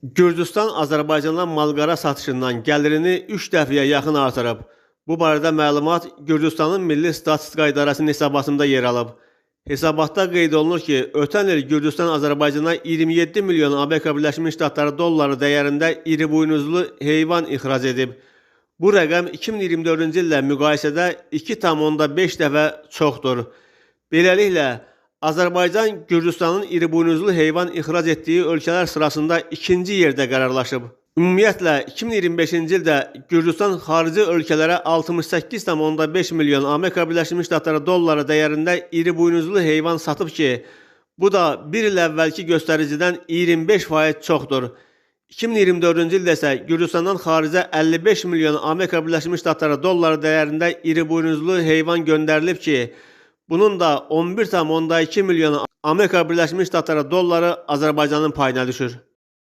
Gürcüstan Azərbaycana malqara satışından gəlirini 3 dəfəyə yaxın artırıb. Bu barədə məlumat Gürcüstanın Milli Statistika İdarəsinin hesabatında yer alıb. Hesabatda qeyd olunur ki, ötən il Gürcüstan Azərbaycana 27 milyon Amerika Birləşmiş Ştatları dolları dəyərində iri buynuzlu heyvan ixrac edib. Bu rəqəm 2024-cü illə müqayisədə 2,5 dəfə çoxdur. Beləliklə, Azərbaycan Gürcüstanın iri buynuzlu heyvan ixrac etdiyi ölkələr sırasında ikinci yerdə qərarlaşıb. Ümumiyyətlə, 2025-ci ildə Gürcüstan xarici ölkələrə 68,5 milyon Amerika Birləşmiş Ştatları dolları dəyərində iri buynuzlu heyvan satıb ki, bu da bir il əvvəlki göstəricidən 25% çoxdur. 2024-cü ildə isə Gürcüstandan xaricə 55 milyon Amerika Birləşmiş Ştatları dolları dəyərində iri buynuzlu heyvan göndərilib ki, bunun da 11,2 milyon Amerika Birləşmiş Ştatları dolları Azərbaycanın payına düşür.